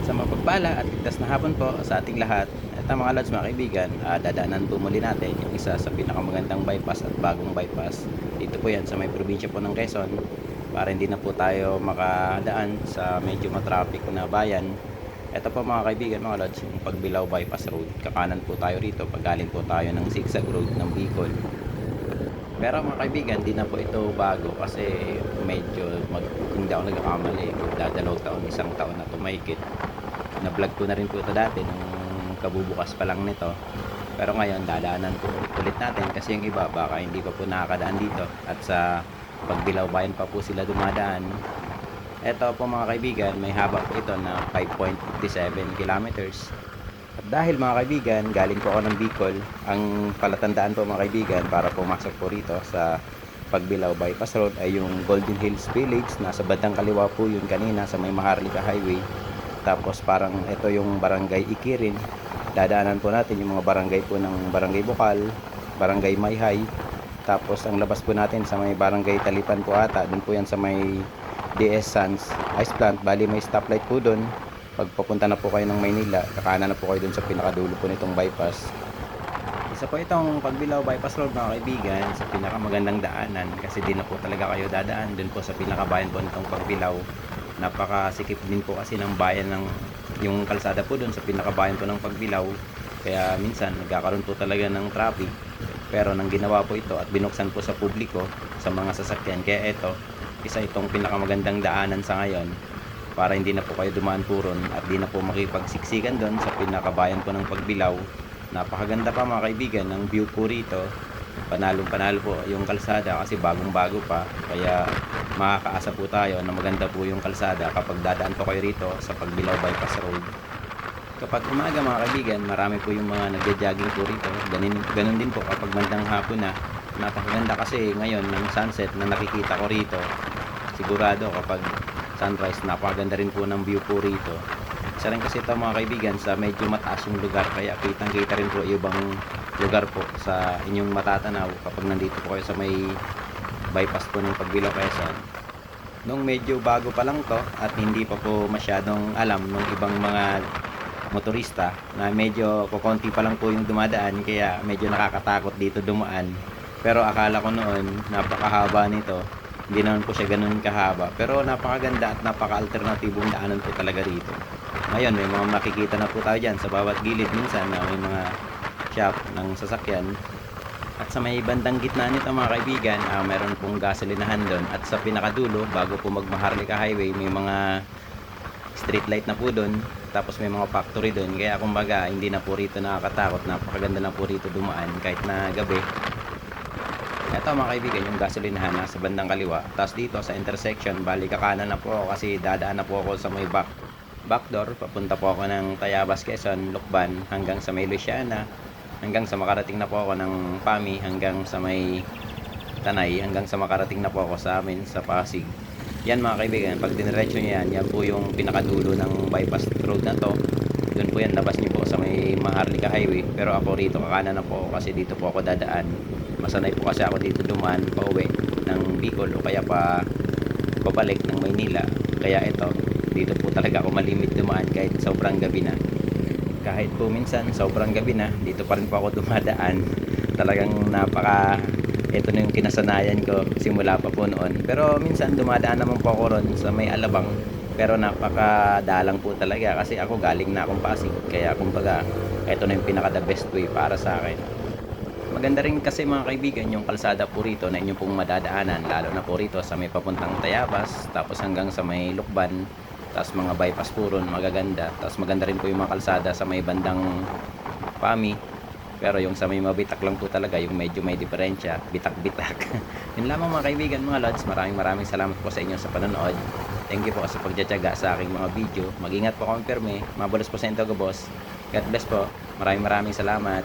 Sa mapagpala at ligtas na hapon po sa ating lahat. At mga lods, mga kaibigan, dadaanan po muli natin yung isa sa pinakamagandang bypass at bagong bypass. Dito po yan sa may probinsya po ng Quezon, para hindi na po tayo makadaan sa medyo matraffic na bayan. Ito po mga kaibigan, mga lods, yung Pagbilao Bypass Road. Kakanan po tayo rito pag galing po tayo ng zigzag road ng Bicol. Pero mga kaibigan, di na po ito bago kasi medyo kung di ako nagkakamali, magdadalaw taon, isang taon na tumahigit. Na-vlog ko na rin po ito dati nung kabubukas pa lang nito. Pero ngayon, dadaanan po ulit natin kasi yung iba baka hindi pa po nakakadaan dito at sa Pagbilao Bayan pa po sila dumadaan. Ito po mga kaibigan, may haba po ito na 5.57 kilometers. At dahil mga kaibigan, galing po ako ng Bicol, ang palatandaan po mga kaibigan para pumasok po rito sa Pagbilao Bypass Road ay yung Golden Hills Village. Nasa bandang kaliwa po yun kanina sa may Maharlika Highway. Tapos parang ito yung Barangay Ikirin. Dadaanan po natin yung mga barangay po ng Barangay Bukal, Barangay Mayhay. Tapos ang labas po natin sa may Barangay Talipan po ata. Doon po yan sa may DS Sands Ice Plant. Bali may stoplight po doon. Pag papunta na po kayo ng Maynila, kakanan na po kayo doon sa pinakadulo po nitong bypass. Isa po itong Pagbilao Bypass Road mga kaibigan sa pinakamagandang daanan kasi di na po talaga kayo dadaan doon po sa pinakabayan po nitong Pagbilao. Napakasikip din po kasi ng bayan ng yung kalsada po doon sa pinakabayan po ng Pagbilao, kaya minsan nagkakaroon po talaga ng traffic. Pero nang ginawa po ito at binuksan po sa publiko sa mga sasakyan, kaya ito isa itong pinakamagandang daanan sa ngayon para hindi na po kayo dumaan po ron at di na po makipagsiksikan doon sa pinakabayan po ng Pagbilao. Napakaganda pa mga kaibigan ng view po rito. Panalong panalo po yung kalsada kasi bagong bago pa, kaya makakaasa po tayo na maganda po yung kalsada kapag dadaan po kayo rito sa Pagbilao Bypass Road. Kapag umaga mga kaibigan, marami po yung mga nagja-jogging po rito. Ganun din po kapag bandang hapon na. Napakaganda kasi ngayon ng sunset na nakikita ko rito. Sigurado kapag sunrise, napakaganda rin po ng view po rito. Isa rin kasi ito mga kaibigan sa medyo mataas yung lugar, kaya kitang kita rin po yung ibang lugar po sa inyong matatanaw kapag nandito po kayo sa may bypass po ng Pagbilao Quezon. Nung medyo bago pa lang to at hindi pa po masyadong alam ng ibang mga motorista na medyo kukonti pa lang po yung dumadaan, kaya medyo nakakatakot dito dumaan. Pero akala ko noon napakahaba nito, hindi naman po siya ganun kahaba, pero napakaganda at napaka-alternatibong daanan po talaga rito. Ngayon may mga makikita na po tayo dyan sa bawat gilid minsan na may mga shop ng sasakyan. At sa may bandang gitna nito mga kaibigan, meron pong gasolinahan doon. At sa pinakadulo, bago po mag-Maharlika Highway, may mga street light na po doon. Tapos may mga factory doon. Kaya kumbaga, hindi na po rito nakakatakot. Napakaganda na po rito dumaan kahit na gabi. Ito mga kaibigan, yung gasolinahan sa bandang kaliwa. Tapos dito sa intersection, bali kakanan na po ako kasi dadaan na po ako sa may backdoor. Papunta po ako ng Tayabas, Quezon, Lucban, hanggang sa may Luciana. Hanggang sa makarating na po ako ng Pami, hanggang sa may Tanay, hanggang sa makarating na po ako sa amin sa Pasig. Yan mga kaibigan, pag diniretso nyo yan, yan po yung pinakadulo ng bypass road na to. Doon po yan, labas nyo po sa may Maharlika Highway. Pero ako rito, kakanan na po ako kasi dito po ako dadaan. Masanay po kasi ako dito dumaan pa uwi ng Bicol o kaya pa pabalik ng Maynila. Kaya ito, dito po talaga ako malimit dumaan kahit sobrang gabi na. Kahit po minsan sobrang gabi na, dito pa rin po ako dumadaan. Talagang ito na yung kinasanayan ko simula pa po noon. Pero minsan dumadaan naman po ako ron sa may Alabang, pero napakadalang po talaga kasi ako galing na akong Pasig, kaya kumbaga ito na yung pinaka the best way para sa akin. Maganda rin kasi mga kaibigan yung kalsada po rito na inyong pong madadaanan, lalo na po rito sa may papuntang Tayabas, tapos hanggang sa may Lucban. Tapos mga bypass po ron, magaganda. Tapos maganda rin po yung mga kalsada sa may bandang Pami. Pero yung sa may mabitak lang po talaga, yung medyo may diferensya, bitak-bitak. Yun lamang mga kaibigan, mga lods. Maraming salamat po sa inyo sa panonood. Thank you po sa pagtsatsaga sa aking mga video. Mag-ingat po kami perme. Mabulos po sa inyo, boss. God bless po. Maraming salamat.